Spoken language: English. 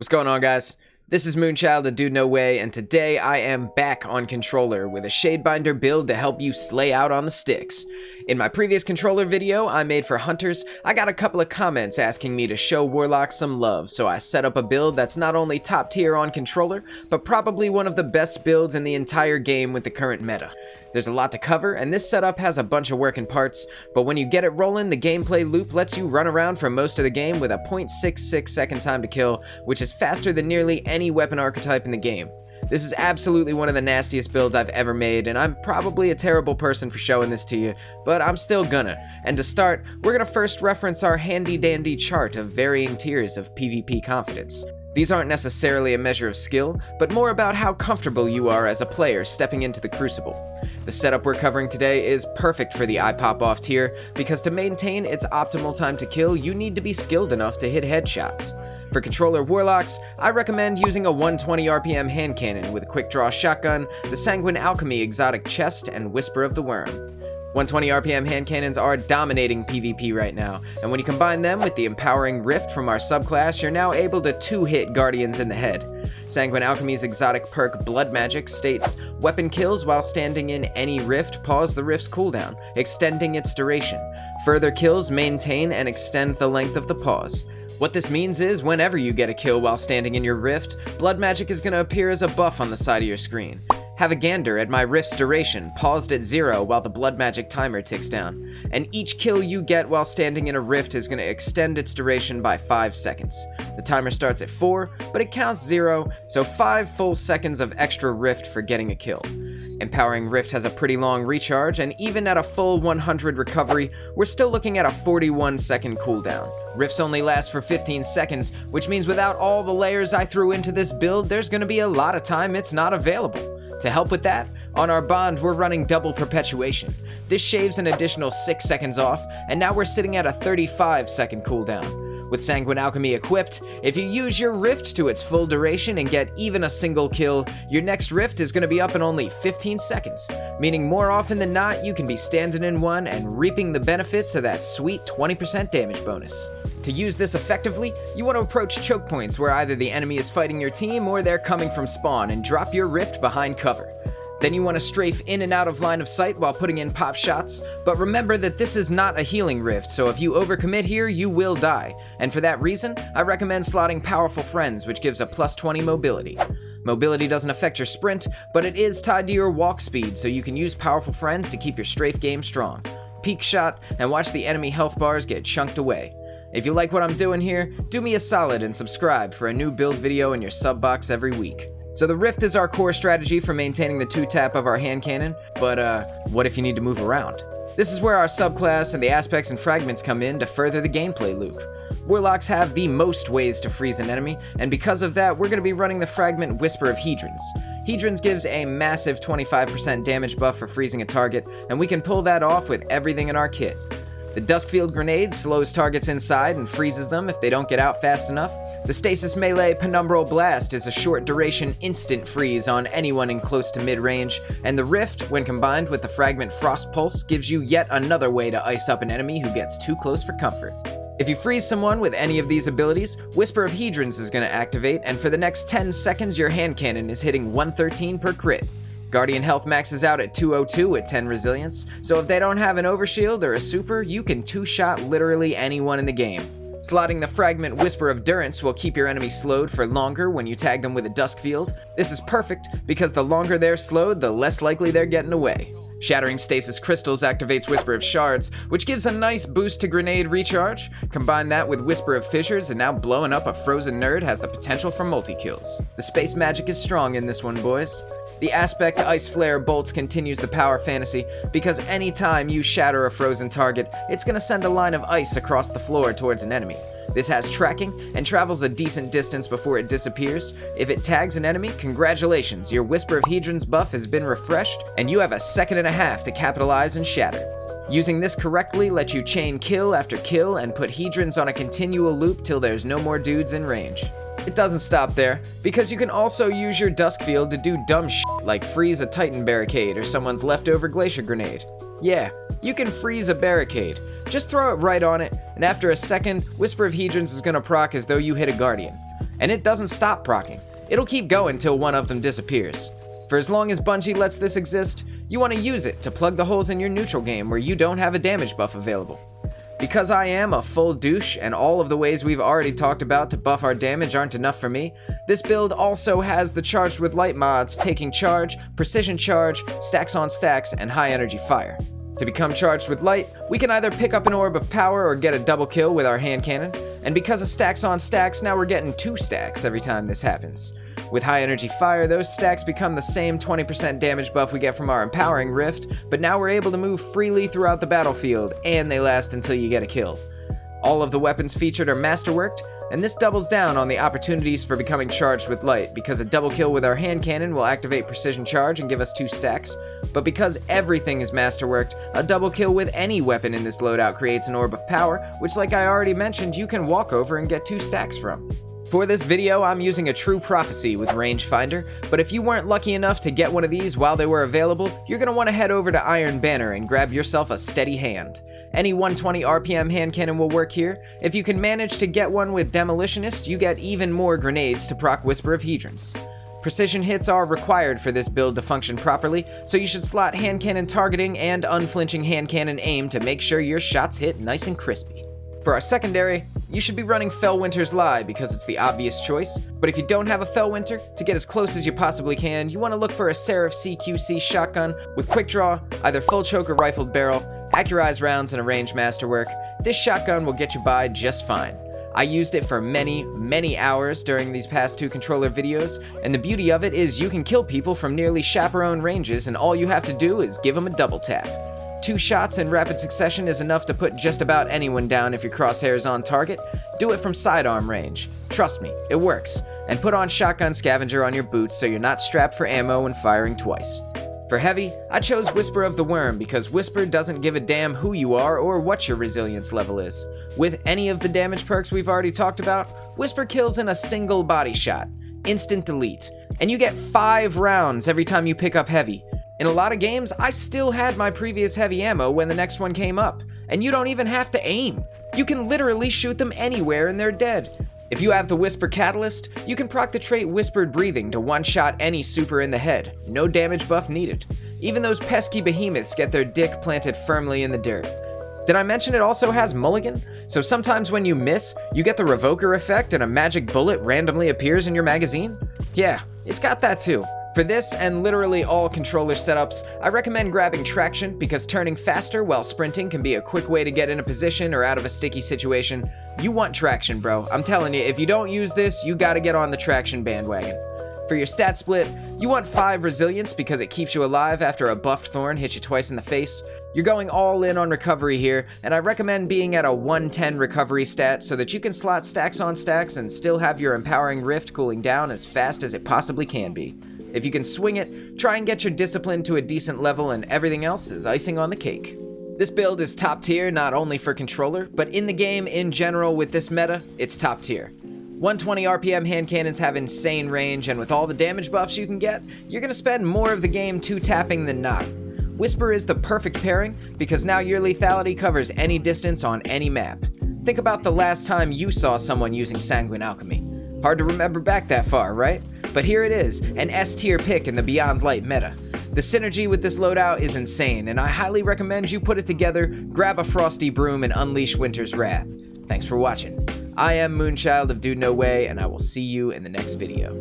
What's going on, guys? This is Moonchild of DudeNoWay, and today I am back on controller with a Shadebinder build to help you slay out on the sticks. In my previous controller video I made for hunters, I got a couple of comments asking me to show Warlock some love, so I set up a build that's not only top tier on controller, but probably one of the best builds in the entire game with the current meta. There's a lot to cover, and this setup has a bunch of working parts, but when you get it rolling, the gameplay loop lets you run around for most of the game with a 0.66 second time to kill, which is faster than nearly any weapon archetype in the game. This is absolutely one of the nastiest builds I've ever made, and I'm probably a terrible person for showing this to you, but I'm still gonna. And to start, we're gonna first reference our handy-dandy chart of varying tiers of PvP confidence. These aren't necessarily a measure of skill, but more about how comfortable you are as a player stepping into the Crucible. The setup we're covering today is perfect for the eye pop off tier, because to maintain its optimal time to kill, you need to be skilled enough to hit headshots. For controller Warlocks, I recommend using a 120 RPM Handcannon with a quick draw shotgun, the Sanguine Alchemy exotic chest, and Whisper of the Worm. 120 RPM handcannons are dominating PvP right now, and when you combine them with the empowering rift from our subclass, you're now able to two-hit guardians in the head. Sanguine Alchemy's exotic perk Blood Magic states, weapon kills while standing in any rift pause the rift's cooldown, extending its duration. Further kills maintain and extend the length of the pause. What this means is, whenever you get a kill while standing in your rift, Blood Magic is going to appear as a buff on the side of your screen. Have a gander at my rift's duration, paused at 0 while the blood magic timer ticks down, and each kill you get while standing in a rift is going to extend its duration by 5 seconds. The timer starts at 4, but it counts 0, so 5 full seconds of extra rift for getting a kill. Empowering Rift has a pretty long recharge, and even at a full 100 recovery, we're still looking at a 41 second cooldown. Rifts only last for 15 seconds, which means without all the layers I threw into this build, there's going to be a lot of time it's not available. To help with that, on our bond we're running double perpetuation. This shaves an additional 6 seconds off, and now we're sitting at a 35 second cooldown. With Sanguine Alchemy equipped, if you use your rift to its full duration and get even a single kill, your next rift is going to be up in only 15 seconds, meaning more often than not you can be standing in one and reaping the benefits of that sweet 20% damage bonus. To use this effectively, you want to approach choke points where either the enemy is fighting your team or they're coming from spawn and drop your rift behind cover. Then you want to strafe in and out of line of sight while putting in pop shots, but remember that this is not a healing rift, so if you overcommit here, you will die. And for that reason, I recommend slotting Powerful Friends, which gives a plus 20 mobility. Mobility doesn't affect your sprint, but it is tied to your walk speed, so you can use Powerful Friends to keep your strafe game strong. Peek shot, and watch the enemy health bars get chunked away. If you like what I'm doing here, do me a solid and subscribe for a new build video in your sub box every week. So the rift is our core strategy for maintaining the 2-tap of our hand cannon, but what if you need to move around? This is where our subclass and the aspects and fragments come in to further the gameplay loop. Warlocks have the most ways to freeze an enemy, and because of that, we're going to be running the fragment Whisper of Hedrons. Hedrons gives a massive 25% damage buff for freezing a target, and we can pull that off with everything in our kit. The Duskfield Grenade slows targets inside and freezes them if they don't get out fast enough. The Stasis Melee Penumbral Blast is a short duration instant freeze on anyone in close to mid-range, and the Rift, when combined with the Fragment Frost Pulse, gives you yet another way to ice up an enemy who gets too close for comfort. If you freeze someone with any of these abilities, Whisper of Hedrons is going to activate, and for the next 10 seconds your hand cannon is hitting 113 per crit. Guardian health maxes out at 202 with 10 resilience, so if they don't have an overshield or a super, you can two-shot literally anyone in the game. Slotting the fragment Whisper of Durance will keep your enemy slowed for longer when you tag them with a Duskfield. This is perfect because the longer they're slowed, the less likely they're getting away. Shattering Stasis Crystals activates Whisper of Shards, which gives a nice boost to grenade recharge. Combine that with Whisper of Fissures, and now blowing up a frozen nerd has the potential for multi-kills. The space magic is strong in this one, boys. The aspect Ice Flare Bolts continues the power fantasy, because anytime you shatter a frozen target, it's going to send a line of ice across the floor towards an enemy. This has tracking, and travels a decent distance before it disappears. If it tags an enemy, congratulations, your Whisper of Hedrons buff has been refreshed, and you have a second and a half to capitalize and shatter. Using this correctly lets you chain kill after kill and put Hedrons on a continual loop till there's no more dudes in range. It doesn't stop there, because you can also use your Duskfield to do dumb shit like freeze a Titan barricade or someone's leftover glacier grenade. Yeah, you can freeze a barricade. Just throw it right on it, and after a second, Whisper of Hedrons is gonna proc as though you hit a Guardian. and it doesn't stop proccing. It'll keep going till one of them disappears. For as long as Bungie lets this exist, you want to use it to plug the holes in your neutral game where you don't have a damage buff available. Because I am a full douche and all of the ways we've already talked about to buff our damage aren't enough for me, this build also has the Charged with Light mods taking charge, precision charge, stacks on stacks, and high energy fire. To become Charged with Light, we can either pick up an orb of power or get a double kill with our Handcannon, and because of stacks on stacks, now we're getting 2 stacks every time this happens. With high energy fire, those stacks become the same 20% damage buff we get from our empowering rift, but now we're able to move freely throughout the battlefield, and they last until you get a kill. All of the weapons featured are masterworked, and this doubles down on the opportunities for becoming Charged with Light, because a double kill with our Handcannon will activate precision charge and give us 2 stacks, but because everything is masterworked, a double kill with any weapon in this loadout creates an orb of power, which like I already mentioned, you can walk over and get 2 stacks from. For this video, I'm using a True Prophecy with Rangefinder, but if you weren't lucky enough to get one of these while they were available, you're going to want to head over to Iron Banner and grab yourself a steady hand. Any 120 RPM Handcannon will work here. If you can manage to get one with Demolitionist, you get even more grenades to proc Whisper of Hedrons. Precision hits are required for this build to function properly, so you should slot Handcannon targeting and unflinching Handcannon aim to make sure your shots hit nice and crispy. For our secondary, you should be running Felwinters Lie because it's the obvious choice, but if you don't have a Felwinter, to get as close as you possibly can, you want to look for a Seraph CQC shotgun with quick draw, either full choke or rifled barrel, accurized rounds, and a range masterwork. This shotgun will get you by just fine. I used it for many hours during these past 2 controller videos, and the beauty of it is you can kill people from nearly chaperone ranges and all you have to do is give them a double tap. 2 shots in rapid succession is enough to put just about anyone down if your crosshair's on target. Do it from sidearm range. Trust me, it works. And put on Shotgun Scavenger on your boots so you're not strapped for ammo when firing twice. For heavy, I chose Whisper of the Worm because Whisper doesn't give a damn who you are or what your resilience level is. With any of the damage perks we've already talked about, Whisper kills in a single body shot. Instant delete. And you get 5 rounds every time you pick up heavy. In a lot of games, I still had my previous heavy ammo when the next one came up, and you don't even have to aim. You can literally shoot them anywhere and they're dead. If you have the Whisper Catalyst, you can proc the trait Whispered Breathing to one-shot any super in the head. No damage buff needed. Even those pesky behemoths get their dick planted firmly in the dirt. Did I mention it also has Mulligan? So sometimes when you miss, you get the Revoker effect and a magic bullet randomly appears in your magazine? Yeah, it's got that too. For this and literally all controller setups, I recommend grabbing Traction because turning faster while sprinting can be a quick way to get in a position or out of a sticky situation. You want Traction, bro. I'm telling you, if you don't use this, you gotta get on the Traction bandwagon. For your stat split, you want 5 Resilience because it keeps you alive after a buffed thorn hits you twice in the face. You're going all in on recovery here, and I recommend being at a 110 recovery stat so that you can slot stacks on stacks and still have your empowering rift cooling down as fast as it possibly can be. If you can swing it, try and get your discipline to a decent level and everything else is icing on the cake. This build is top tier not only for controller, but in the game in general with this meta, it's top tier. 120 RPM handcannons have insane range, and with all the damage buffs you can get, you're gonna spend more of the game 2-tapping than not. Whisper is the perfect pairing because now your lethality covers any distance on any map. Think about the last time you saw someone using Sanguine Alchemy. Hard to remember back that far, right? But here it is, an S-tier pick in the Beyond Light meta. The synergy with this loadout is insane, and I highly recommend you put it together, grab a frosty broom, and unleash Winter's wrath. Thanks for watching. I am Moonchild of DudeNoWay, and I will see you in the next video.